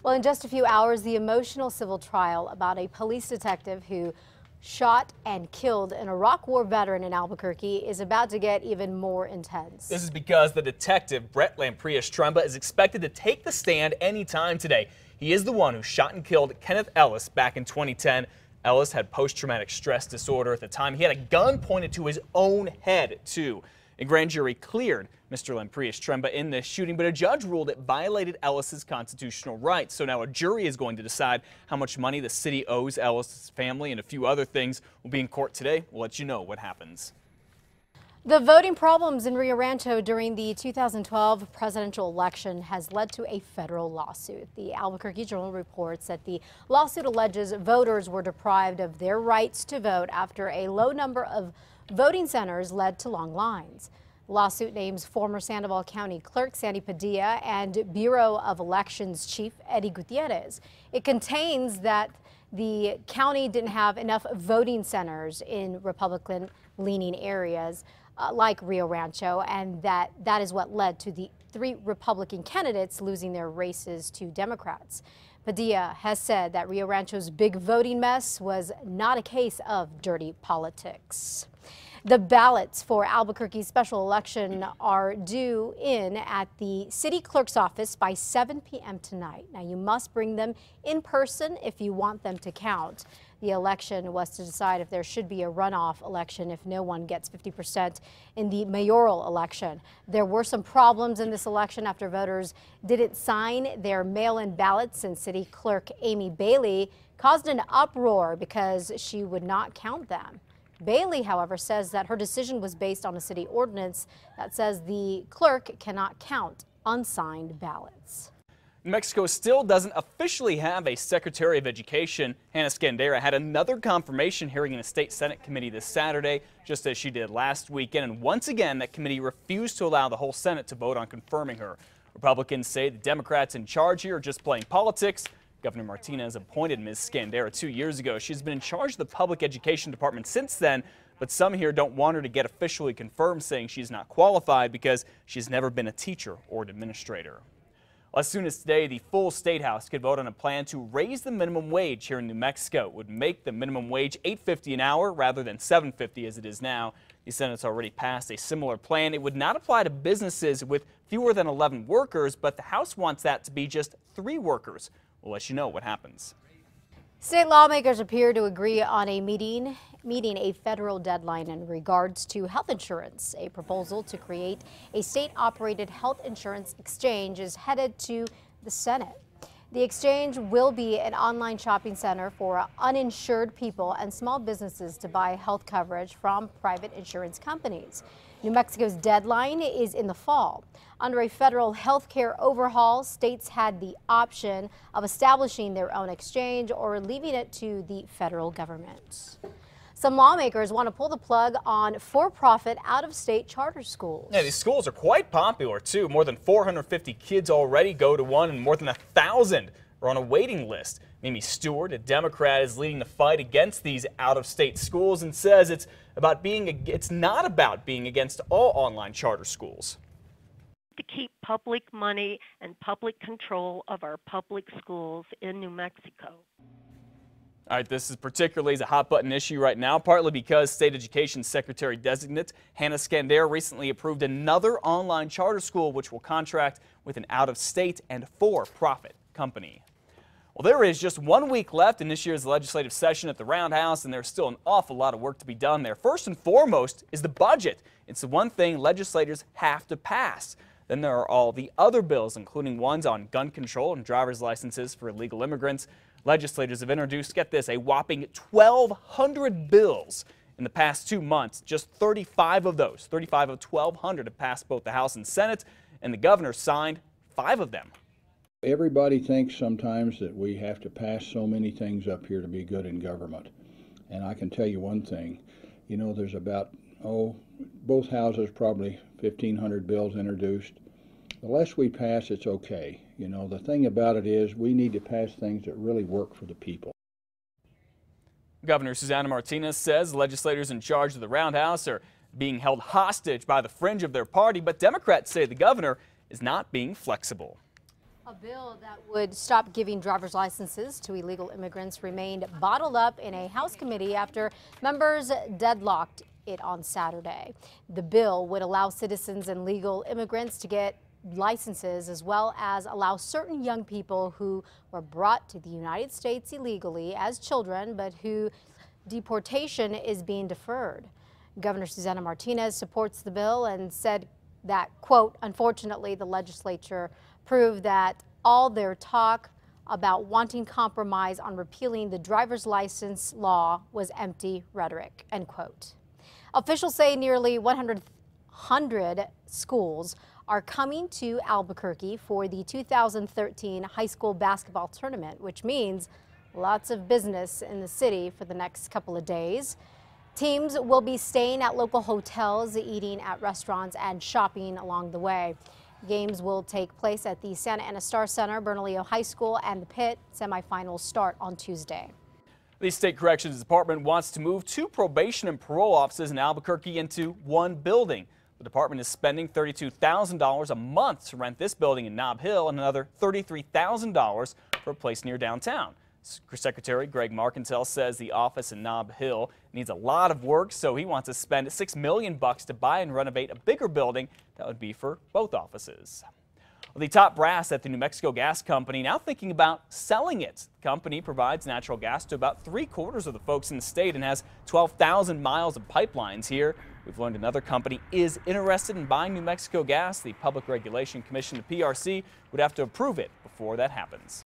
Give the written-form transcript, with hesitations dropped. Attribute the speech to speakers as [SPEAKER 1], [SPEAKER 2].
[SPEAKER 1] Well, in just a few hours, the emotional civil trial about a police detective who shot and killed an Iraq War veteran in Albuquerque is about to get even more intense.
[SPEAKER 2] This is because the detective, Brett Lamprias-Tremba, is expected to take the stand anytime today. He is the one who shot and killed Kenneth Ellis back in 2010. Ellis had post-traumatic stress disorder at the time. He had a gun pointed to his own head, too. A grand jury cleared Mr. Lamprias-Tremba in this shooting, but a judge ruled it violated Ellis's constitutional rights. So now a jury is going to decide how much money the city owes Ellis's family, and a few other things will be in court today. We'll let you know what happens.
[SPEAKER 1] The voting problems in Rio Rancho during the 2012 presidential election has led to a federal lawsuit. The Albuquerque Journal reports that the lawsuit alleges voters were deprived of their rights to vote after a low number of voting centers led to long lines. The lawsuit names former Sandoval County Clerk Sandy Padilla and Bureau of Elections Chief Eddie Gutierrez. It contains that the county didn't have enough voting centers in Republican-leaning areas like Rio Rancho, and that is what led to the 3 Republican candidates losing their races to Democrats. Padilla has said that Rio Rancho's big voting mess was not a case of dirty politics. The ballots for Albuquerque's special election are due in at the city clerk's office by 7 p.m. tonight. Now, you must bring them in person if you want them to count. The election was to decide if there should be a runoff election if no one gets 50% in the mayoral election. There were some problems in this election after voters didn't sign their mail-in ballots, and City Clerk Amy Bailey caused an uproar because she would not count them. Bailey, however, says that her decision was based on a city ordinance that says the clerk cannot count unsigned ballots.
[SPEAKER 2] New Mexico still doesn't officially have a Secretary of Education. Hannah Scandera had another confirmation hearing in a state Senate committee this Saturday, just as she did last weekend. And once again, that committee refused to allow the whole Senate to vote on confirming her. Republicans say the Democrats in charge here are just playing politics. Governor Martinez appointed Ms. Scandera 2 years ago. She's been in charge of the public education department since then, but some here don't want her to get officially confirmed, saying she's not qualified because she's never been a teacher or an administrator. Well, as soon as today, the full State House could vote on a plan to raise the minimum wage here in New Mexico. It would make the minimum wage $8.50 an hour rather than $7.50 as it is now. The Senate's already passed a similar plan. It would not apply to businesses with fewer than 11 workers, but the House wants that to be just 3 workers. We'll let you know what happens.
[SPEAKER 1] State lawmakers appear to agree on a meeting a federal deadline in regards to health insurance. A proposal to create a state-operated health insurance exchange is headed to the Senate. The exchange will be an online shopping center for uninsured people and small businesses to buy health coverage from private insurance companies. New Mexico's deadline is in the fall. Under a federal health care overhaul, states had the option of establishing their own exchange or leaving it to the federal government. Some lawmakers want to pull the plug on for-profit out-of-state charter schools.
[SPEAKER 2] Yeah, these schools are quite popular, too. More than 450 kids already go to one, and more than 1,000 are on a waiting list. Mimi Stewart, a Democrat, is leading the fight against these out-of-state schools and says it's not about being against all online charter schools.
[SPEAKER 3] To keep public money and public control of our public schools in New Mexico.
[SPEAKER 2] All right, this is particularly a hot-button issue right now, partly because State Education Secretary-designate Hannah Scandera recently approved another online charter school which will contract with an out-of-state and for-profit company. Well, there is just 1 week left in this year's legislative session at the Roundhouse, and there's still an awful lot of work to be done there. First and foremost is the budget. It's the one thing legislators have to pass. Then there are all the other bills, including ones on gun control and driver's licenses for illegal immigrants. Legislators have introduced, get this, a whopping 1,200 bills in the past 2 months. Just 35 of those, 35 of 1,200 have passed both the House and Senate, and the governor signed 5 of them.
[SPEAKER 4] Everybody thinks sometimes that we have to pass so many things up here to be good in government. And I can tell you one thing, you know, there's about, both houses probably 1,500 bills introduced. The less we pass, it's okay. You know, the thing about it is we need to pass things that really work for the people.
[SPEAKER 2] Governor Susana Martinez says legislators in charge of the Roundhouse are being held hostage by the fringe of their party, but Democrats say the governor is not being flexible.
[SPEAKER 1] A bill that would stop giving driver's licenses to illegal immigrants remained bottled up in a House committee after members deadlocked it on Saturday. The bill would allow citizens and legal immigrants to get licenses, as well as allow certain young people who were brought to the United States illegally as children, but who deportation is being deferred. Governor Susana Martinez supports the bill and said that, quote, unfortunately, the legislature proved that all their talk about wanting compromise on repealing the driver's license law was empty rhetoric, end quote. Officials say nearly 100 schools are coming to Albuquerque for the 2013 high school basketball tournament, which means lots of business in the city for the next couple of days. Teams will be staying at local hotels, eating at restaurants, and shopping along the way. Games will take place at the Santa Ana Star Center, Bernalillo High School, and the Pit. Semifinals start on Tuesday.
[SPEAKER 2] The State Corrections Department wants to move 2 probation and parole offices in Albuquerque into one building. The department is spending $32,000 a month to rent this building in Nob Hill and another $33,000 for a place near downtown. Secretary Greg Marcantel says the office in Nob Hill needs a lot of work, so he wants to spend $6 million to buy and renovate a bigger building that would be for both offices. Well, the top brass at the New Mexico Gas Company now thinking about selling it. The company provides natural gas to about 3/4 of the folks in the state and has 12,000 miles of pipelines here. We've learned another company is interested in buying New Mexico Gas. The Public Regulation Commission, the PRC, would have to approve it before that happens.